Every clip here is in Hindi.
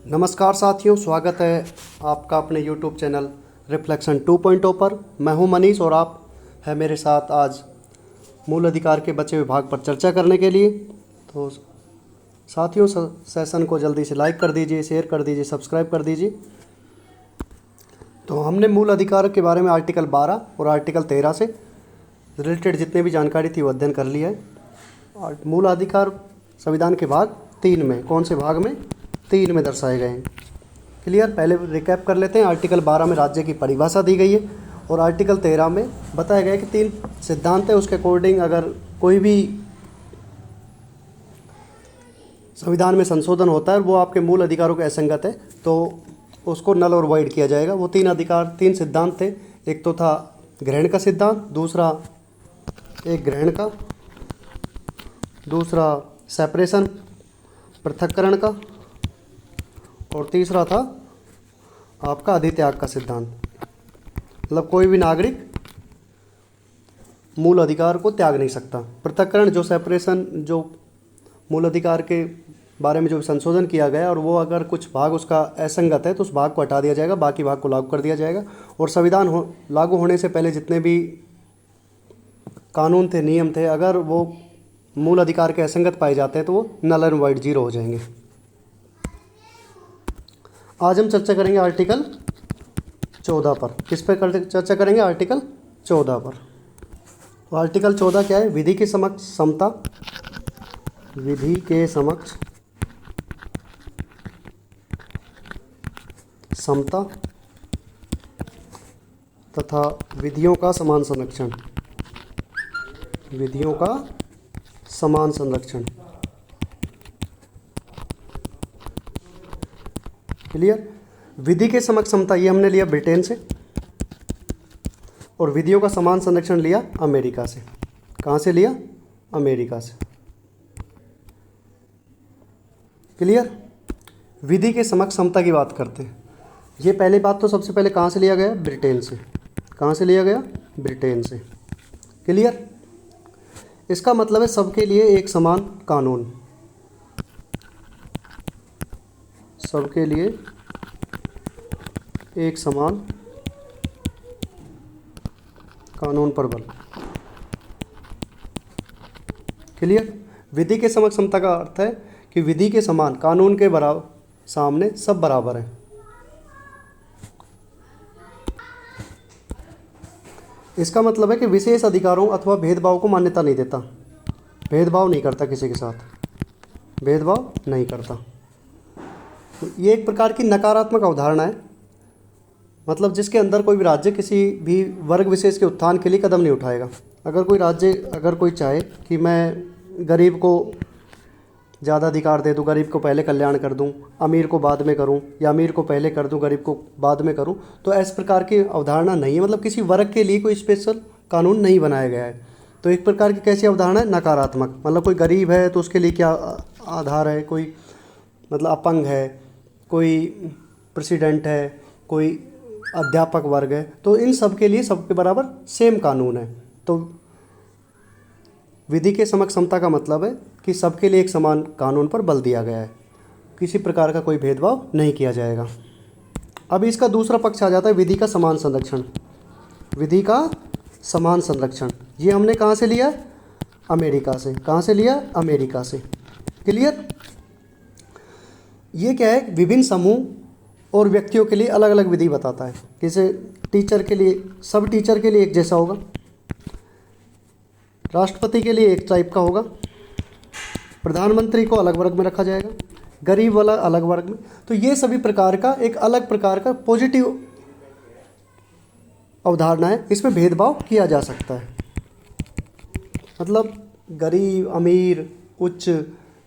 नमस्कार साथियों, स्वागत है आपका अपने YouTube चैनल रिफ्लेक्शन 2.0 पर। मैं हूं मनीष और आप है मेरे साथ आज मूल अधिकार के बचे हुए भाग पर चर्चा करने के लिए। तो साथियों, सेशन को जल्दी से लाइक कर दीजिए, शेयर कर दीजिए, सब्सक्राइब कर दीजिए। तो हमने मूल अधिकार के बारे में आर्टिकल 12 और आर्टिकल 13 से रिलेटेड जितने भी जानकारी थी वो अध्ययन कर लिया है। और मूल अधिकार संविधान के भाग 3 में, कौन से भाग में? 3 में दर्शाए गए हैं। क्लियर? पहले रिकैप कर लेते हैं। आर्टिकल 12 में राज्य की परिभाषा दी गई है और आर्टिकल 13 में बताया गया है कि 3 सिद्धांत है, उसके अकॉर्डिंग अगर कोई भी संविधान में संशोधन होता है वो आपके मूल अधिकारों के असंगत है तो उसको नल और वॉइड किया जाएगा। वो 3 सिद्धांत थे। एक तो था ग्रहण का सिद्धांत, दूसरा ग्रहण का, दूसरा सेपरेशन पृथक्करण का, और तीसरा था आपका अधित्याग का सिद्धांत। मतलब कोई भी नागरिक मूल अधिकार को त्याग नहीं सकता। पृथक्करण जो सेपरेशन, जो मूल अधिकार के बारे में जो संशोधन किया गया और वो अगर कुछ भाग उसका असंगत है तो उस भाग को हटा दिया जाएगा, बाकी भाग को लागू कर दिया जाएगा। और संविधान लागू होने से पहले जितने भी कानून थे, नियम थे, अगर वो मूल अधिकार के असंगत पाए जाते हैं तो वो नल एंड वॉइड, जीरो हो जाएंगे। आज हम चर्चा करेंगे आर्टिकल 14 पर। किस पर चर्चा करेंगे? आर्टिकल 14 पर। तो आर्टिकल 14 क्या है? विधि के समक्ष समता, विधि के समक्ष समता तथा विधियों का समान संरक्षण, विधियों का समान संरक्षण। क्लियर? विधि के समक्ष समता ये हमने लिया ब्रिटेन से और विधियों का समान संरक्षण लिया अमेरिका से। कहाँ से लिया? अमेरिका से। क्लियर? विधि के समक्ष समता की बात करते हैं। ये पहली बात तो सबसे पहले कहाँ से लिया गया? ब्रिटेन से। कहाँ से लिया गया? ब्रिटेन से। क्लियर? इसका मतलब है सबके लिए एक समान कानून, सबके लिए एक समान कानून पर बल। क्लियर? विधि के समक्ष समता का अर्थ है कि विधि के समान, कानून के बराबर, सामने सब बराबर है। इसका मतलब है कि विशेष अधिकारों अथवा भेदभाव को मान्यता नहीं देता, भेदभाव नहीं करता, किसी के साथ भेदभाव नहीं करता। तो ये एक प्रकार की नकारात्मक अवधारणा है। मतलब जिसके अंदर कोई भी राज्य किसी भी वर्ग विशेष के उत्थान के लिए कदम नहीं उठाएगा। अगर कोई राज्य, अगर कोई चाहे कि मैं गरीब को ज़्यादा अधिकार दे दूँ, गरीब को पहले कल्याण कर दूँ, अमीर को बाद में करूँ, या अमीर को पहले कर दूँ, गरीब को बाद में करूँ, तो इस प्रकार की अवधारणा नहीं है। मतलब किसी वर्ग के लिए कोई स्पेशल कानून नहीं बनाया गया है। तो एक प्रकार की कैसी अवधारणा है? नकारात्मक। मतलब कोई गरीब है तो उसके लिए क्या आधार है? कोई मतलब अपंग है, कोई प्रेसिडेंट है, कोई अध्यापक वर्ग है, तो इन सब के लिए सबके बराबर सेम कानून है। तो विधि के समक्ष समता का मतलब है कि सबके लिए एक समान कानून पर बल दिया गया है, किसी प्रकार का कोई भेदभाव नहीं किया जाएगा। अब इसका दूसरा पक्ष आ जाता है विधि का समान संरक्षण। विधि का समान संरक्षण ये हमने कहाँ से लिया? अमेरिका से। कहाँ से लिया? अमेरिका से। क्लियर? ये क्या है? विभिन्न समूह और व्यक्तियों के लिए अलग अलग विधि बताता है। जैसे टीचर के लिए, सब टीचर के लिए एक जैसा होगा, राष्ट्रपति के लिए एक टाइप का होगा, प्रधानमंत्री को अलग वर्ग में रखा जाएगा, गरीब वाला अलग वर्ग में। तो ये सभी प्रकार का एक अलग प्रकार का पॉजिटिव अवधारणा है। इसमें भेदभाव किया जा सकता है। मतलब गरीब, अमीर, उच्च,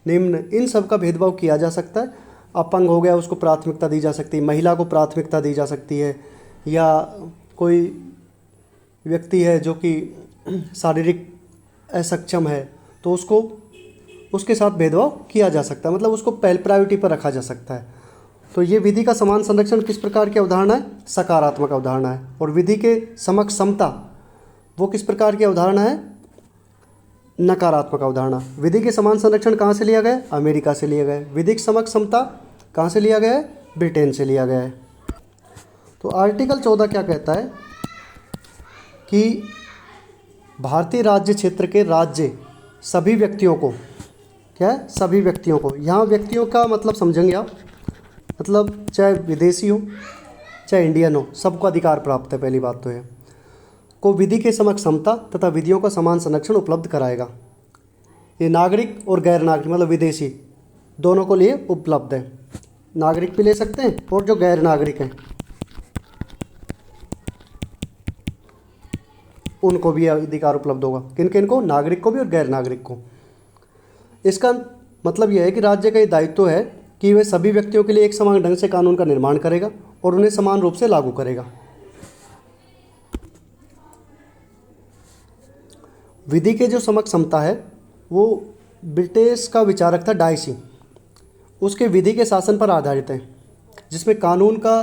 निम्न, इन सब का भेदभाव किया जा सकता है। अपंग हो गया उसको प्राथमिकता दी जा सकती है, महिला को प्राथमिकता दी जा सकती है, या कोई व्यक्ति है जो कि शारीरिक असक्षम है तो उसको, उसके साथ भेदभाव किया जा सकता है। मतलब उसको पहले प्रायोरिटी पर रखा जा सकता है। तो ये विधि का समान संरक्षण किस प्रकार की अवधारणा है? सकारात्मक अवधारणा है। और विधि के समक्ष समता वो किस प्रकार की अवधारणा है? नकारात्मक अवधारणा। विधि के समान संरक्षण कहाँ से लिया गया? अमेरिका से लिया गया। विधिक समक्ष समता कहाँ से लिया गया है? ब्रिटेन से लिया गया है। तो आर्टिकल 14 क्या कहता है कि भारतीय राज्य क्षेत्र के राज्य सभी व्यक्तियों को, क्या है? सभी व्यक्तियों को। यहाँ व्यक्तियों का मतलब समझेंगे आप, मतलब चाहे विदेशी हो चाहे इंडियन हो, सबको अधिकार प्राप्त है। पहली बात तो है को विधि के समक्ष समता तथा विधियों का समान संरक्षण उपलब्ध कराएगा। ये नागरिक और गैर नागरिक मतलब विदेशी दोनों को लिए उपलब्ध है। नागरिक भी ले सकते हैं और जो गैर नागरिक हैं उनको भी अधिकार उपलब्ध होगा। किन किन को? नागरिक को भी और गैर नागरिक को। इसका मतलब यह है कि राज्य का ये दायित्व है कि वह सभी व्यक्तियों के लिए एक समान ढंग से कानून का निर्माण करेगा और उन्हें समान रूप से लागू करेगा। विधि के जो समक्ष समता है वो ब्रिटिश का विचारक था डाइसी, उसके विधि के शासन पर आधारित है, जिसमें कानून का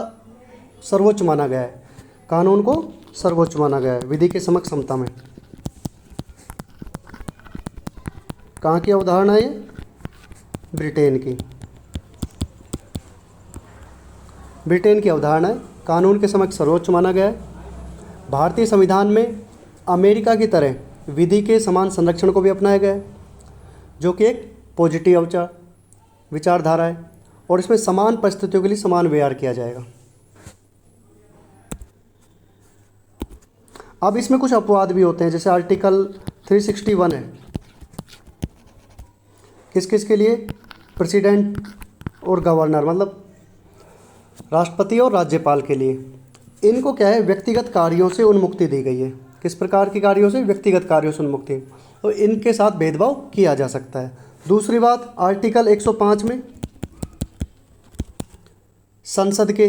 सर्वोच्च माना गया है। कानून को सर्वोच्च माना गया है विधि के समक्ष समता में। कहाँ की अवधारणा है? ब्रिटेन की। ब्रिटेन की अवधारणा है, कानून के समक्ष सर्वोच्च माना गया है। भारतीय संविधान में अमेरिका की तरह विधि के समान संरक्षण को भी अपनाया गया है, जो कि एक पॉजिटिव विचारधारा है, और इसमें समान परिस्थितियों के लिए समान व्यवहार किया जाएगा। अब इसमें कुछ अपवाद भी होते हैं, जैसे आर्टिकल 361 है, किस किस के लिए? प्रेसिडेंट और गवर्नर मतलब राष्ट्रपति और राज्यपाल के लिए। इनको क्या है? व्यक्तिगत कार्यों से उन्मुक्ति दी गई है। किस प्रकार के कार्यों से? व्यक्तिगत कार्यों से उन्मुक्ति। तो इनके साथ भेदभाव किया जा सकता है। दूसरी बात, आर्टिकल 105 में संसद के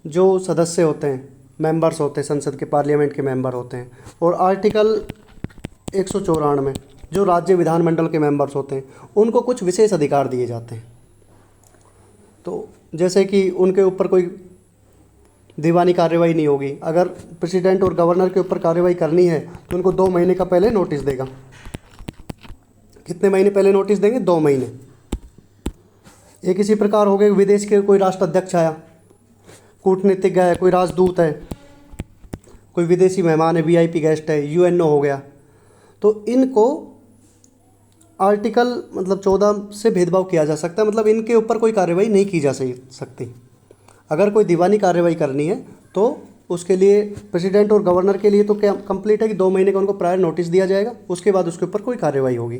जो सदस्य होते हैं, मेंबर्स होते हैं, संसद के पार्लियामेंट के मेंबर होते हैं, और आर्टिकल 194 में जो राज्य विधानमंडल के मेंबर्स होते हैं उनको कुछ विशेष अधिकार दिए जाते हैं। तो जैसे कि उनके ऊपर कोई दीवानी कार्रवाई नहीं होगी। अगर प्रेसिडेंट और गवर्नर के ऊपर कार्रवाई करनी है तो उनको 2 महीने का पहले नोटिस देगा। कितने महीने पहले नोटिस देंगे? 2 महीने। एक इसी प्रकार हो गए, विदेश के कोई राष्ट्राध्यक्ष आया, कूटनीतिक है, कोई राजदूत है, कोई विदेशी मेहमान है, वीआईपी गेस्ट है, यूएनओ हो गया, तो इनको आर्टिकल 14 से भेदभाव किया जा सकता है। मतलब इनके ऊपर कोई कार्रवाई नहीं की जा सकती। अगर कोई दीवानी कार्रवाई करनी है तो उसके लिए प्रेसिडेंट और गवर्नर के लिए तो क्या कंप्लीट है कि 2 महीने का उनको प्रायर नोटिस दिया जाएगा, उसके बाद उसके ऊपर कोई कार्रवाई होगी।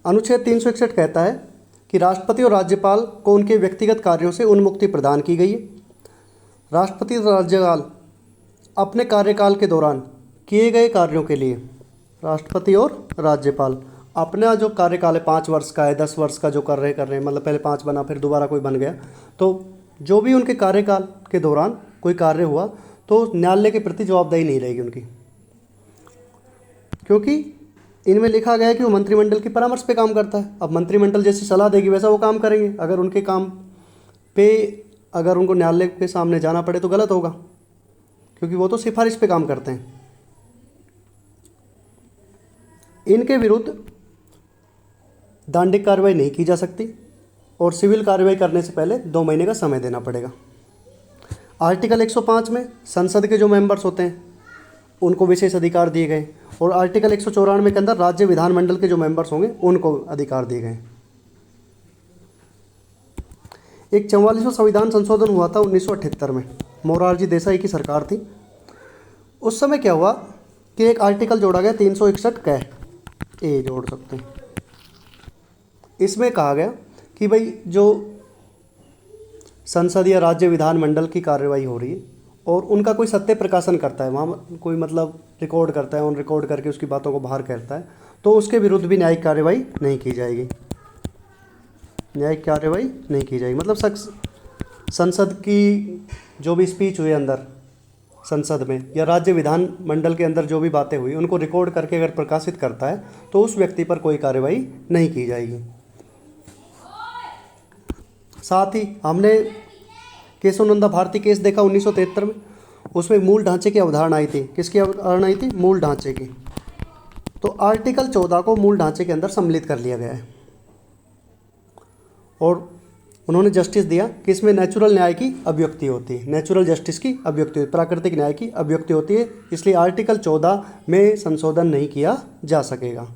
अनुच्छेद 361 कहता है कि राष्ट्रपति और राज्यपाल को उनके व्यक्तिगत कार्यों से उन्मुक्ति प्रदान की गई है। राष्ट्रपति और राज्यपाल अपने कार्यकाल के दौरान किए गए कार्यों के लिए, राष्ट्रपति और राज्यपाल अपना जो कार्यकाल है 5 वर्ष का है, 10 वर्ष का जो कर रहे हैं, मतलब पहले 5 बना फिर दोबारा कोई बन गया, तो जो भी उनके कार्यकाल के दौरान कोई कार्य हुआ तो न्यायालय के प्रति जवाबदेही नहीं रहेगी उनकी, क्योंकि इनमें लिखा गया है कि वो मंत्रिमंडल की परामर्श पे काम करता है। अब मंत्रिमंडल जैसी सलाह देगी वैसा वो काम करेंगे। अगर उनके काम पे अगर उनको न्यायालय के सामने जाना पड़े तो गलत होगा, क्योंकि वो तो सिफारिश पे काम करते हैं। इनके विरुद्ध दंडिक कार्रवाई नहीं की जा सकती और सिविल कार्रवाई करने से पहले 2 महीने का समय देना पड़ेगा। आर्टिकल 105 में संसद के जो मेंबर्स होते हैं उनको विशेष अधिकार दिए गए, और आर्टिकल 194 के अंदर राज्य विधानमंडल के जो मेंबर्स होंगे उनको अधिकार दिए गए। एक 44वां संविधान संशोधन हुआ था 1978 में, मोरारजी देसाई की सरकार थी। उस समय क्या हुआ कि एक आर्टिकल जोड़ा गया 361 कै ए जोड़ सकते हैं। इसमें कहा गया कि भाई जो संसद या राज्य विधानमंडल की कार्रवाई हो रही है और उनका कोई सत्य प्रकाशन करता है, वहाँ कोई रिकॉर्ड करता है, ऑन रिकॉर्ड करके उसकी बातों को बाहर करता है, तो उसके विरुद्ध भी न्यायिक कार्रवाई नहीं की जाएगी। न्यायिक कार्रवाई नहीं की जाएगी मतलब संसद की जो भी स्पीच हुई अंदर संसद में या राज्य विधानमंडल के अंदर जो भी बातें हुई उनको रिकॉर्ड करके अगर प्रकाशित करता है तो उस व्यक्ति पर कोई कार्रवाई नहीं की जाएगी। साथ ही हमने केशवानंद भारती केस देखा 1973 में, उसमें मूल ढांचे की अवधारणा आई थी। किसकी अवधारणा आई थी? मूल ढांचे की। तो आर्टिकल 14 को मूल ढांचे के अंदर सम्मिलित कर लिया गया है। और उन्होंने जस्टिस दिया कि इसमें नेचुरल न्याय की अभिव्यक्ति होती है, नेचुरल जस्टिस की अभिव्यक्ति होती है, प्राकृतिक न्याय की अभिव्यक्ति होती है, इसलिए आर्टिकल 14 में संशोधन नहीं किया जा सकेगा।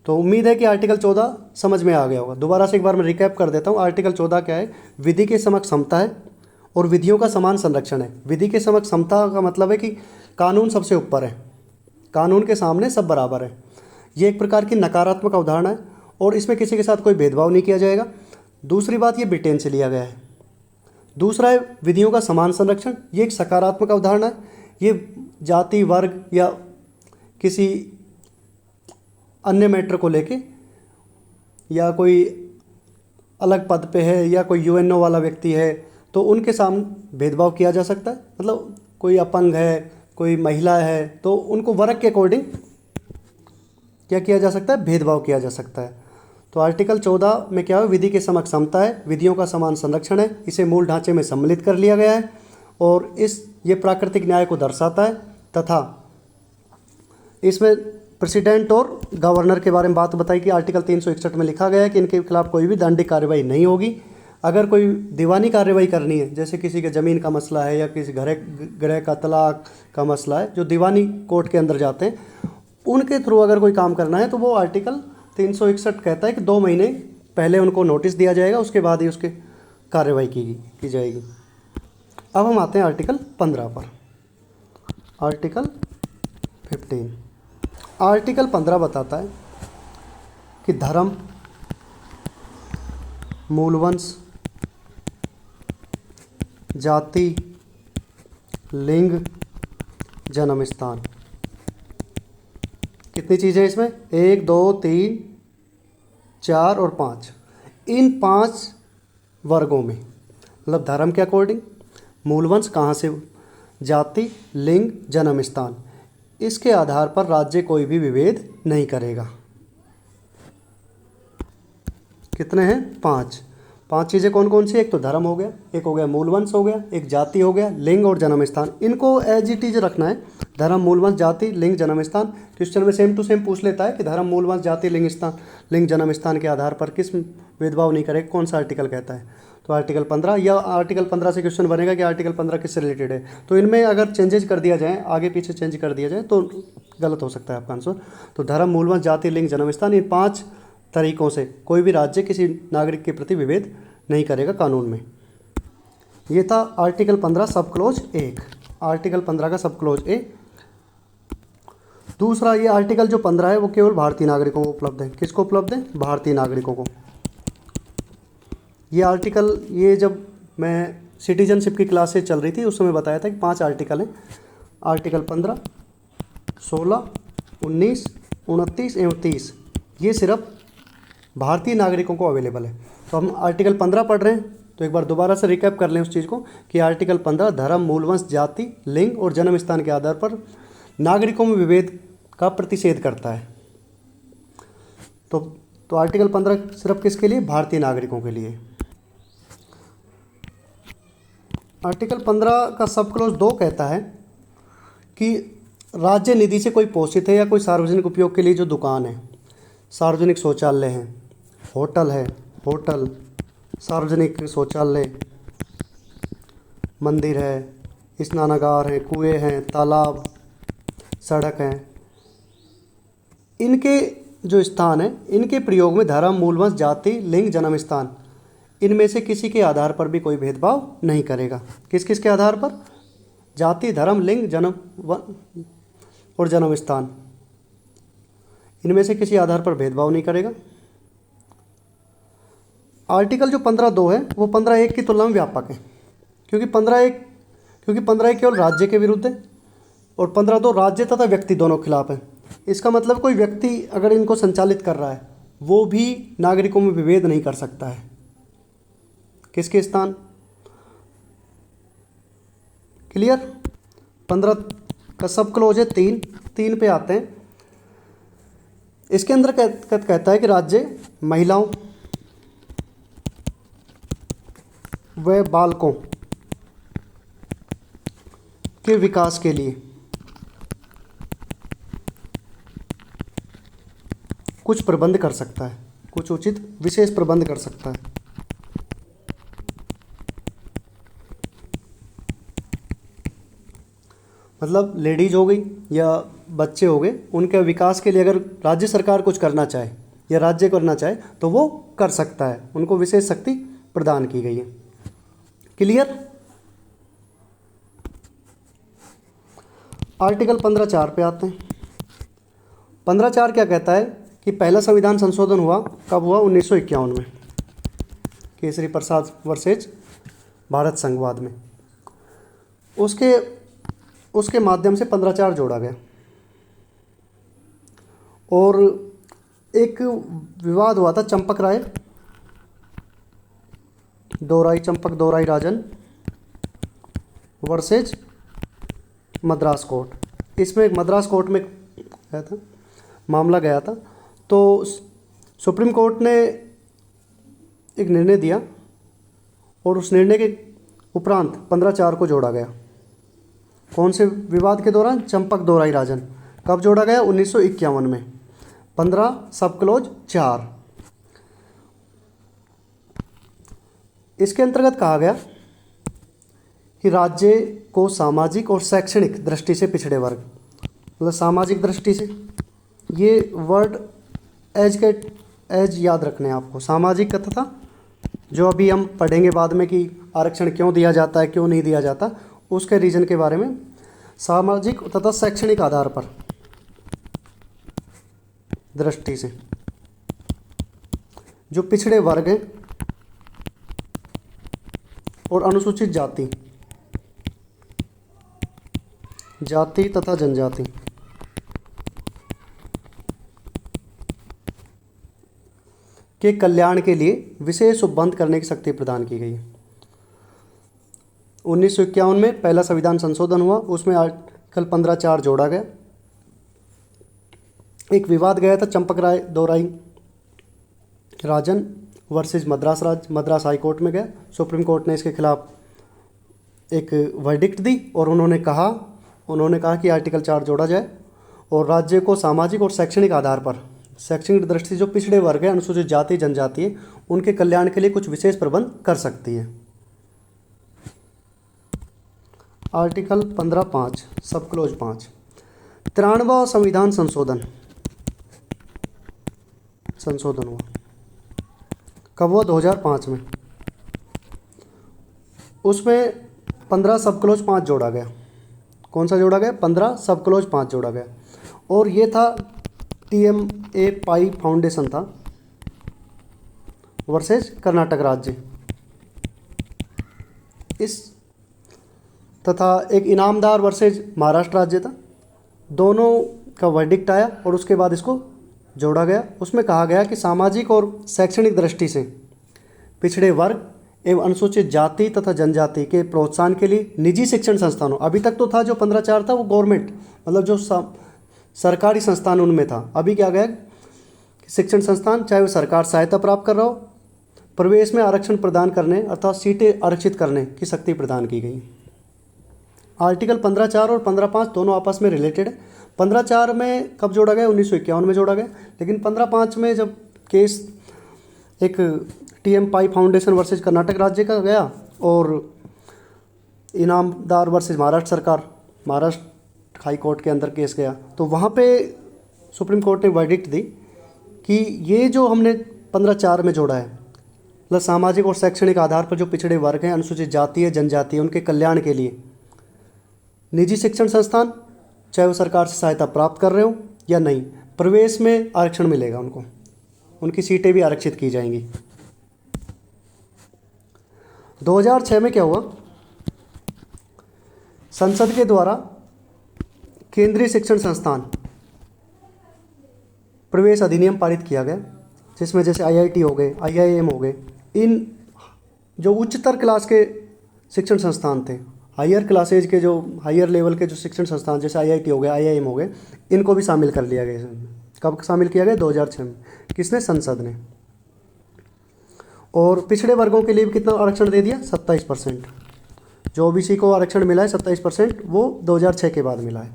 तो उम्मीद है कि आर्टिकल 14 समझ में आ गया होगा। दोबारा से एक बार मैं रिकैप कर देता हूँ। आर्टिकल 14 क्या है? विधि के समक्ष समता है और विधियों का समान संरक्षण है। विधि के समक्ष समता का मतलब है कि कानून सबसे ऊपर है, कानून के सामने सब बराबर है। ये एक प्रकार की नकारात्मक अवधारणा है और इसमें किसी के साथ कोई भेदभाव नहीं किया जाएगा। दूसरी बात, ये ब्रिटेन से लिया गया है। दूसरा है विधियों का समान संरक्षण, ये एक सकारात्मक अवधारणा है। ये जाति, वर्ग या किसी अन्य मैटर को लेके, या कोई अलग पद पे है या कोई यूएनओ वाला व्यक्ति है तो उनके सामने भेदभाव किया जा सकता है। मतलब कोई अपंग है, कोई महिला है, तो उनको वर्ग के अकॉर्डिंग क्या किया जा सकता है? भेदभाव किया जा सकता है। तो आर्टिकल 14 में क्या है? विधि के समक्ष समता है, विधियों का समान संरक्षण है, इसे मूल ढांचे में सम्मिलित कर लिया गया है और ये प्राकृतिक न्याय को दर्शाता है तथा इसमें प्रेसिडेंट और गवर्नर के बारे में बात बताई कि आर्टिकल 361 में लिखा गया है कि इनके खिलाफ कोई भी दंडिक कार्रवाई नहीं होगी। अगर कोई दीवानी कार्रवाई करनी है, जैसे किसी के ज़मीन का मसला है या किसी गृह का तलाक का मसला है, जो दीवानी कोर्ट के अंदर जाते हैं, उनके थ्रू अगर कोई काम करना है तो वो आर्टिकल 361 कहता है कि 2 महीने पहले उनको नोटिस दिया जाएगा, उसके बाद ही उसके कार्रवाई की जाएगी। अब हम आते हैं आर्टिकल 15 पर। आर्टिकल 15, आर्टिकल 15 बताता है कि धर्म, मूलवंश, जाति, लिंग, जन्म स्थान, कितनी चीज़ें इसमें? 1, 2, 3, 4 और 5। इन 5 वर्गों में, मतलब धर्म के अकॉर्डिंग, मूलवंश कहाँ से, जाति, लिंग, जन्म स्थान, इसके आधार पर राज्य कोई भी विभेद नहीं करेगा। कितने हैं? 5 चीज़ें कौन कौन सी? एक तो धर्म हो गया, एक हो गया मूलवंश हो गया, एक जाति हो गया, लिंग और जन्म स्थान। इनको एज इट इज रखना है, धर्म, मूलवंश, जाति, लिंग, जन्म स्थान। क्वेश्चन में सेम टू सेम पूछ लेता है कि धर्म, मूलवंश, जाति, लिंग, जन्म स्थान के आधार पर किस भेदभाव नहीं करेगा, कौन सा आर्टिकल कहता है? तो आर्टिकल 15, या आर्टिकल 15 से क्वेश्चन बनेगा कि आर्टिकल 15 किससे रिलेटेड है। तो इनमें अगर चेंजेस कर दिया जाए, आगे पीछे चेंज कर दिया जाए तो गलत हो सकता है आपका आंसर। तो धर्म, मूलवंश, जाति, लिंग, जन्म स्थान, इन 5 तरीकों से कोई भी राज्य किसी नागरिक के प्रति विभेद नहीं करेगा कानून में। ये था आर्टिकल 15 सब क्लोज 1, आर्टिकल 15 का सब क्लोज ए। दूसरा, ये आर्टिकल जो 15 है वो केवल भारतीय नागरिकों को उपलब्ध है। किसको उपलब्ध है? भारतीय नागरिकों को। ये आर्टिकल, ये जब मैं सिटीजनशिप की क्लासेज चल रही थी उस समय बताया था कि 5 आर्टिकल हैं। आर्टिकल 15, 16, 19, 29 एवं 30, ये सिर्फ भारतीय नागरिकों को अवेलेबल है। तो हम आर्टिकल 15 पढ़ रहे हैं, तो एक बार दोबारा से रिकैप कर लें उस चीज़ को कि आर्टिकल 15 धर्म, मूलवंश, जाति, लिंग और जन्म स्थान के आधार पर नागरिकों में विभेद का प्रतिषेध करता है। तो आर्टिकल 15 सिर्फ किसके लिए? भारतीय नागरिकों के लिए। आर्टिकल 15 का सब क्लोज 2 कहता है कि राज्य निधि से कोई पोषित है या कोई सार्वजनिक उपयोग के लिए जो दुकान है, सार्वजनिक शौचालय है, होटल, सार्वजनिक शौचालय, मंदिर है, स्नानागार हैं, कुएं हैं, तालाब, सड़क हैं, इनके जो स्थान है, इनके प्रयोग में धर्म, मूलवंश, जाति, लिंग, जन्म स्थान, इनमें से किसी के आधार पर भी कोई भेदभाव नहीं करेगा। किस किस के आधार पर? जाति, धर्म, लिंग, जन्म और जन्म स्थान, इनमें से किसी आधार पर भेदभाव नहीं करेगा। आर्टिकल जो 15(2) है वो 15(1) की तुलना में व्यापक है, क्योंकि 15(1) केवल राज्य के विरुद्ध है और 15(2) राज्य तथा व्यक्ति दोनों के खिलाफ है। इसका मतलब कोई व्यक्ति अगर इनको संचालित कर रहा है वो भी नागरिकों में विभेद नहीं कर सकता है। किसके स्थान? क्लियर? 15 का सब क्लोज है 3 पे आते हैं। इसके अंदर कहता है कि राज्य महिलाओं व बालकों के विकास के लिए कुछ प्रबंध कर सकता है। कुछ उचित विशेष प्रबंध कर सकता है। मतलब लेडीज हो गई या बच्चे हो गए, उनके विकास के लिए अगर राज्य सरकार कुछ करना चाहे या राज्य करना चाहे तो वो कर सकता है, उनको विशेष शक्ति प्रदान की गई है। क्लियर। आर्टिकल 15(4) पे आते हैं। 15(4) क्या कहता है कि पहला संविधान संशोधन हुआ कब हुआ? 1951 में, केसरी प्रसाद वर्सेज भारत संघवाद में। उसके माध्यम से 15(4) जोड़ा गया और एक विवाद हुआ था चंपक राय दोराई राजन वर्सेज मद्रास कोर्ट। इसमें मद्रास कोर्ट में गया था, मामला गया था, तो सुप्रीम कोर्ट ने एक निर्णय दिया और उस निर्णय के उपरांत 15(4) को जोड़ा गया। कौन से विवाद के दौरान? चंपक दोराई राजन। कब जोड़ा गया? 1951 में, 15 सब क्लोज 4। इसके अंतर्गत कहा गया कि राज्य को सामाजिक और शैक्षणिक दृष्टि से पिछड़े वर्ग, मतलब सामाजिक दृष्टि से, ये वर्ड एज याद रखने हैं आपको, सामाजिक तथा जो अभी हम पढ़ेंगे बाद में कि आरक्षण क्यों दिया जाता है क्यों नहीं दिया जाता, उसके रीजन के बारे में, सामाजिक तथा शैक्षणिक आधार पर दृष्टि से जो पिछड़े वर्ग हैं और अनुसूचित जाति तथा जनजाति के कल्याण के लिए विशेष उपबंध करने की शक्ति प्रदान की गई है। 1951 में पहला संविधान संशोधन हुआ, उसमें आर्टिकल 15(4) जोड़ा गया। एक विवाद गया था चंपक राय दोराई राजन वर्सेज मद्रास हाई कोर्ट में गया। सुप्रीम कोर्ट ने इसके खिलाफ एक वर्डिक्ट दी और उन्होंने कहा कि आर्टिकल 4 जोड़ा जाए और राज्य को सामाजिक और शैक्षणिक आधार पर, शैक्षणिक दृष्टि से जो पिछड़े वर्ग है, अनुसूचित जाति जनजाति है, उनके कल्याण के लिए कुछ विशेष प्रबंध कर सकती है। आर्टिकल 15(5) सब क्लोज 5, 93वां संविधान संशोधन हुआ। कब हुआ? 2005 में। उसमें 15 सब क्लोज 5 जोड़ा गया। कौन सा जोड़ा गया? 15 सब क्लोज 5 जोड़ा गया और ये था TMA पाई फाउंडेशन था वर्सेज कर्नाटक राज्य, इस तथा एक इनामदार वर्सेज महाराष्ट्र राज्य था। दोनों का वर्डिक्ट आया और उसके बाद इसको जोड़ा गया। उसमें कहा गया कि सामाजिक और शैक्षणिक दृष्टि से पिछड़े वर्ग एवं अनुसूचित जाति तथा जनजाति के प्रोत्साहन के लिए निजी शिक्षण संस्थानों, अभी तक तो था जो 15(4) था वो गवर्नमेंट, मतलब जो सरकारी संस्थान उनमें था। अभी क्या गया कि शिक्षण संस्थान चाहे वो सरकार सहायता प्राप्त कर रहा हो, प्रवेश में आरक्षण प्रदान करने अर्थात सीटें आरक्षित करने की शक्ति प्रदान की गई। आर्टिकल 15(4) और 15(5) दोनों आपस में रिलेटेड है। 15(4) में कब जोड़ा गया? 1951 में जोड़ा गया, लेकिन 15(5) में जब केस एक TM पाई फाउंडेशन वर्सेज कर्नाटक राज्य का गया और Inamdar versus Maharashtra high court के अंदर केस गया, तो वहाँ पे सुप्रीम कोर्ट ने वर्डिक्ट दी कि ये जो हमने 15(4) में जोड़ा है, मतलब सामाजिक और शैक्षणिक आधार पर जो पिछड़े वर्ग हैं, अनुसूचित जाति है जनजाति है, उनके कल्याण के लिए निजी शिक्षण संस्थान चाहे वो सरकार से सहायता प्राप्त कर रहे हो या नहीं, प्रवेश में आरक्षण मिलेगा उनको, उनकी सीटें भी आरक्षित की जाएंगी। 2006 में क्या हुआ? संसद के द्वारा केंद्रीय शिक्षण संस्थान प्रवेश अधिनियम पारित किया गया, जिसमें जैसे IIT हो गए, IIM हो गए, इन जो उच्चतर क्लास के शिक्षण संस्थान थे, हायर क्लासेज के जो हायर लेवल के जो शिक्षण संस्थान जैसे IIT हो गए, IIM हो गए, इनको भी शामिल कर लिया गया। कब शामिल किया गया? 2006 में। किसने? संसद ने। और पिछड़े वर्गों के लिए भी कितना आरक्षण दे दिया? 27%। जो OBC को आरक्षण मिला है 27%, वो 2006 के बाद मिला है।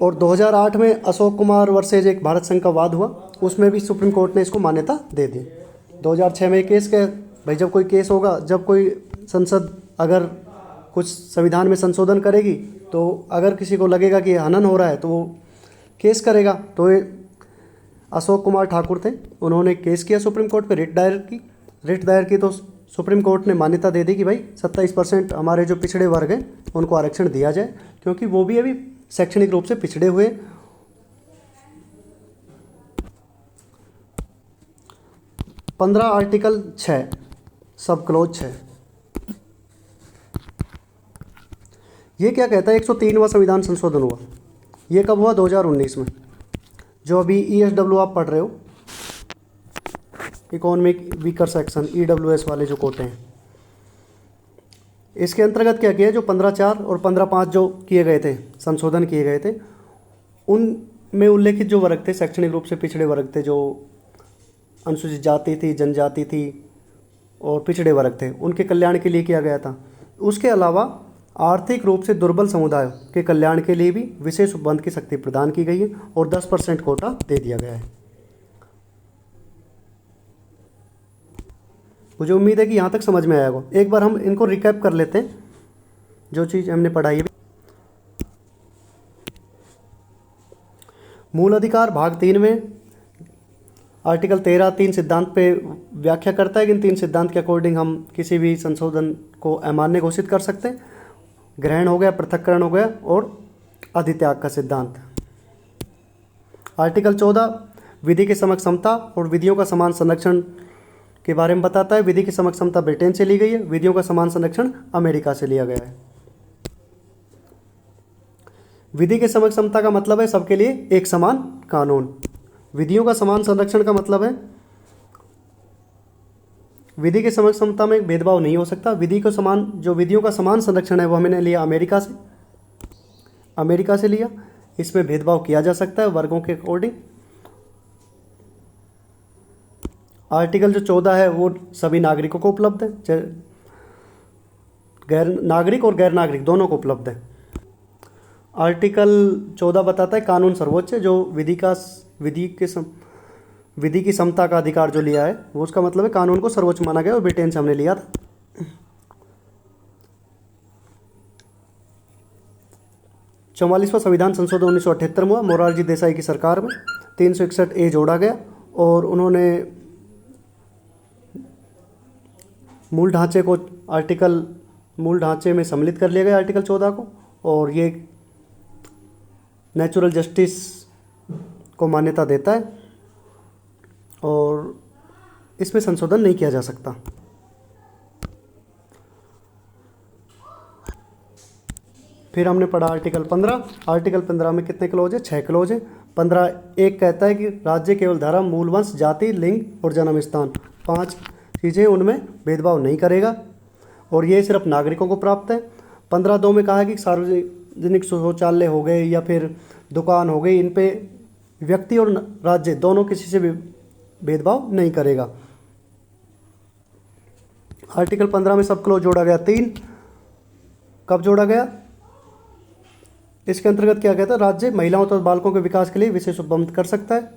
और 2008 में अशोक कुमार वर्सेज एक भारत संघ का वाद हुआ, उसमें भी सुप्रीम कोर्ट ने इसको मान्यता दे दी। 2006 में केस के भाई जब कोई केस होगा, जब कोई संसद अगर कुछ संविधान में संशोधन करेगी तो अगर किसी को लगेगा कि हनन हो रहा है तो वो केस करेगा। तो ये अशोक कुमार ठाकुर थे, उन्होंने केस किया सुप्रीम कोर्ट पे, रिट दायर की तो सुप्रीम कोर्ट ने मान्यता दे दी कि भाई 27% हमारे जो पिछड़े वर्ग हैं उनको आरक्षण दिया जाए, क्योंकि वो भी अभी शैक्षणिक रूप से पिछड़े हुए। 15 आर्टिकल 6 सब क्लोज 6 ये क्या कहता है? 103वां संविधान संशोधन हुआ। ये कब हुआ? 2019 में। जो अभी ESW आप पढ़ रहे हो, इकोनॉमिक वीकर सेक्शन, EWS वाले जो कोटे हैं, इसके अंतर्गत क्या किया? जो 15(4) और 15(5) जो किए गए थे, संशोधन किए गए थे, उनमें उल्लेखित जो वर्ग थे, शैक्षणिक रूप से पिछड़े वर्ग थे, जो अनुसूचित जाति थी, जनजाति थी और पिछड़े वर्ग थे, उनके कल्याण के लिए किया गया था। उसके अलावा आर्थिक रूप से दुर्बल समुदायों के कल्याण के लिए भी विशेष उपबंध की शक्ति प्रदान की गई है और 10% कोटा दे दिया गया है। मुझे उम्मीद है कि यहाँ तक समझ में आया होगा। एक बार हम इनको रिकैप कर लेते हैं, जो चीज़ हमने पढ़ाई है। मूल अधिकार भाग 3 में आर्टिकल 13 3 सिद्धांत पे व्याख्या करता है कि इन 3 सिद्धांत के अकॉर्डिंग हम किसी भी संशोधन को अमान्य घोषित कर सकते हैं। ग्रहण हो गया, पृथक्करण हो गया और अधित्याग का सिद्धांत। आर्टिकल 14 विधि की समक्ष समता और विधियों का समान संरक्षण के बारे में बताता है। विधि की समक्ष समता ब्रिटेन से ली गई है, विधियों का समान संरक्षण अमेरिका से लिया गया है। विधि की समक्ष समता का मतलब है सबके लिए एक समान कानून। विधियों का समान संरक्षण का मतलब है विधि की समक्ष समता में भेदभाव नहीं हो सकता। विधियों का समान संरक्षण है वो हमने लिया अमेरिका से लिया। इसमें भेदभाव किया जा सकता है वर्गों के अकॉर्डिंग। आर्टिकल जो 14 है वो सभी नागरिकों को उपलब्ध है, गैर नागरिक और गैर नागरिक दोनों को उपलब्ध है। आर्टिकल 14 बताता है कानून सर्वोच्च है। जो विधि की समता का अधिकार जो लिया है वो उसका मतलब है कानून को सर्वोच्च माना गया और ब्रिटेन से हमने लिया था। 44वां संविधान संशोधन 1978 में हुआ, मोरारजी देसाई की सरकार में। 361A जोड़ा गया और उन्होंने मूल ढांचे में सम्मिलित कर लिया गया आर्टिकल 14 को, और ये नेचुरल जस्टिस को मान्यता देता है और इसमें संशोधन नहीं किया जा सकता। फिर हमने पढ़ा आर्टिकल 15। आर्टिकल 15 में कितने क्लोज है? 6 क्लोज है। 15(1) कहता है कि राज्य केवल धर्म, मूल वंश, जाति, लिंग और जन्म स्थान 5 चीज़ें, उनमें भेदभाव नहीं करेगा और ये सिर्फ नागरिकों को प्राप्त है। 15(2) में कहा है कि सार्वजनिक शौचालय हो गए या फिर दुकान हो गई, इन पे व्यक्ति और राज्य दोनों किसी से भी भेदभाव नहीं करेगा। आर्टिकल 15 में सब क्लोज जोड़ा गया 3। कब जोड़ा गया? इसके अंतर्गत क्या कहता है? राज्य महिलाओं तथा बालकों के विकास के लिए विशेष उपबंध कर सकता है।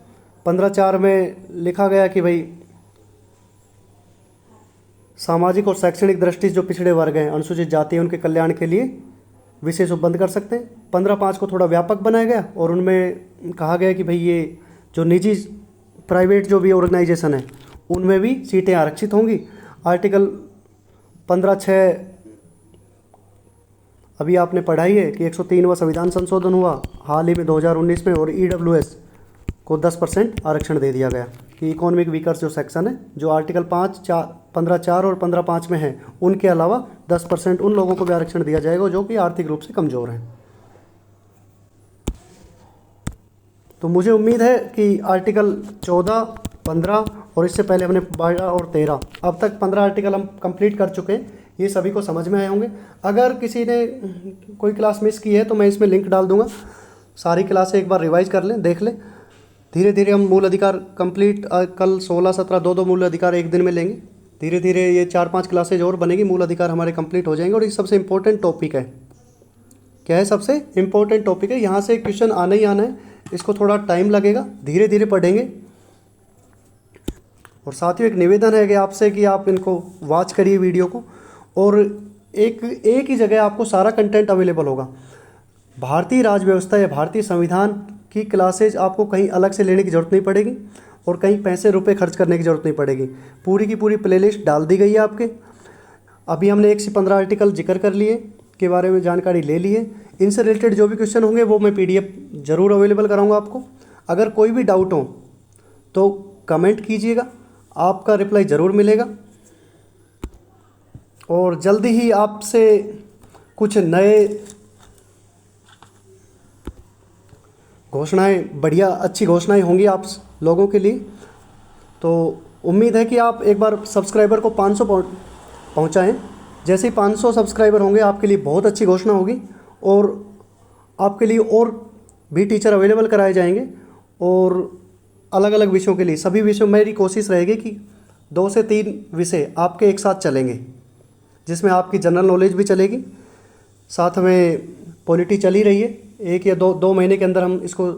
15(4) में लिखा गया कि भाई सामाजिक और शैक्षणिक दृष्टि से जो पिछड़े वर्ग हैं, अनुसूचित जाति हैं, उनके कल्याण के लिए विशेष उपबंध कर सकते हैं। 15(5) को थोड़ा व्यापक बनाया गया और उनमें कहा गया कि भाई ये जो निजी प्राइवेट जो भी ऑर्गेनाइजेशन है उनमें भी सीटें आरक्षित होंगी। आर्टिकल 15(6) अभी आपने पढ़ाई है कि 103वां संविधान संशोधन हुआ हाल ही में 2019 में, और EWS को 10% आरक्षण दे दिया गया कि इकोनॉमिक वीकर जो सेक्शन है, जो आर्टिकल 15(4) और 15(5) में है, उनके अलावा 10% उन लोगों को भी आरक्षण दिया जाएगा जो कि आर्थिक रूप से कमज़ोर हैं। तो मुझे उम्मीद है कि आर्टिकल 14, 15 और इससे पहले हमने 12 और 13, अब तक 15 आर्टिकल हम कंप्लीट कर चुके हैं। ये सभी को समझ में आए होंगे। अगर किसी ने कोई क्लास मिस की है तो मैं इसमें लिंक डाल दूंगा, सारी क्लासें एक बार रिवाइज कर लें, देख लें। धीरे धीरे हम मूल अधिकार कंप्लीट कल 16, 17 दो मूल अधिकार एक दिन में लेंगे। धीरे धीरे ये 4-5 क्लासेज और बनेगी, मूल अधिकार हमारे कंप्लीट हो जाएंगे। और ये सबसे इम्पोर्टेंट टॉपिक है क्या है, सबसे इम्पोर्टेंट टॉपिक है। यहाँ से क्वेश्चन आना ही आना है, इसको थोड़ा टाइम लगेगा, धीरे धीरे पढ़ेंगे। और साथियों एक निवेदन है कि आपसे कि आप इनको वॉच करिए वीडियो को, और एक ही जगह आपको सारा कंटेंट अवेलेबल होगा। भारतीय राज व्यवस्था या भारतीय संविधान की क्लासेज आपको कहीं अलग से लेने की ज़रूरत नहीं पड़ेगी और कहीं पैसे रुपए खर्च करने की ज़रूरत नहीं पड़ेगी। पूरी की पूरी प्लेलिस्ट डाल दी गई है आपके। अभी हमने 1 से 15 आर्टिकल जिक्र कर लिए के बारे में जानकारी ले ली है। इनसे रिलेटेड जो भी क्वेश्चन होंगे वो मैं PDF ज़रूर अवेलेबल कराऊंगा आपको। अगर कोई भी डाउट हो तो कमेंट कीजिएगा, आपका रिप्लाई ज़रूर मिलेगा। और जल्दी ही आपसे कुछ नए घोषणाएं, बढ़िया अच्छी घोषणाएं होंगी आप लोगों के लिए। तो उम्मीद है कि आप एक बार सब्सक्राइबर को 500 पहुंचाएं। जैसे ही 500 सब्सक्राइबर होंगे आपके लिए बहुत अच्छी घोषणा होगी और आपके लिए और भी टीचर अवेलेबल कराए जाएंगे। और अलग अलग विषयों के लिए, सभी विषयों मेरी कोशिश रहेगी कि 2 से 3 विषय आपके एक साथ चलेंगे, जिसमें आपकी जनरल नॉलेज भी चलेगी, साथ में पॉलिटी चल ही रही है। 1 या 2 महीने के अंदर हम इसको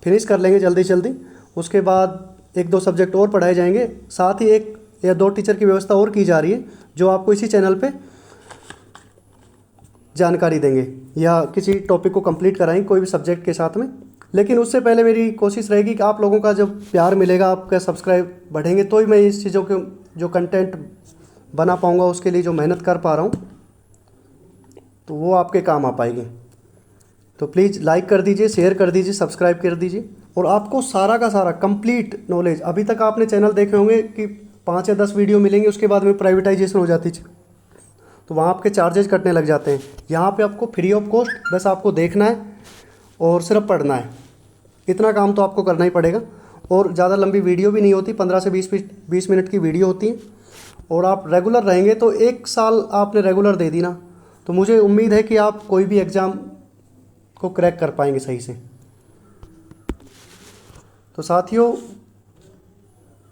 फिनिश कर लेंगे जल्दी जल्दी। उसके बाद 1-2 सब्जेक्ट और पढ़ाए जाएंगे। साथ ही 1 या 2 टीचर की व्यवस्था और की जा रही है जो आपको इसी चैनल पे जानकारी देंगे या किसी टॉपिक को कंप्लीट कराएंगे कोई भी सब्जेक्ट के साथ में। लेकिन उससे पहले मेरी कोशिश रहेगी कि आप लोगों का जब प्यार मिलेगा, आपका सब्सक्राइब बढ़ेंगे, तो ही मैं इस चीज़ों के जो कंटेंट बना पाऊँगा, उसके लिए जो मेहनत कर पा रहा हूँ, तो वो आपके काम आ पाएगी। तो प्लीज़ लाइक कर दीजिए, शेयर कर दीजिए, सब्सक्राइब कर दीजिए। और आपको सारा का सारा कंप्लीट नॉलेज, अभी तक आपने चैनल देखे होंगे कि 5 या 10 वीडियो मिलेंगे, उसके बाद में प्राइवेटाइजेशन हो जाती है, तो वहाँ आपके चार्जेस कटने लग जाते हैं। यहाँ पे आपको फ्री ऑफ कॉस्ट, बस आपको देखना है और सिर्फ पढ़ना है। इतना काम तो आपको करना ही पड़ेगा। और ज़्यादा लंबी वीडियो भी नहीं होती, 15 से 20 मिनट की वीडियो होती है। और आप रेगुलर रहेंगे तो 1 साल आपने रेगुलर दे दी ना, तो मुझे उम्मीद है कि आप कोई भी एग्ज़ाम को क्रैक कर पाएंगे सही से। तो साथियों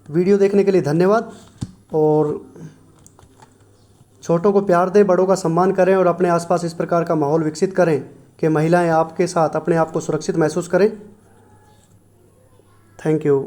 वीडियो देखने के लिए धन्यवाद। और छोटों को प्यार दें, बड़ों का सम्मान करें और अपने आसपास इस प्रकार का माहौल विकसित करें कि महिलाएं आपके साथ अपने आप को सुरक्षित महसूस करें। Thank you.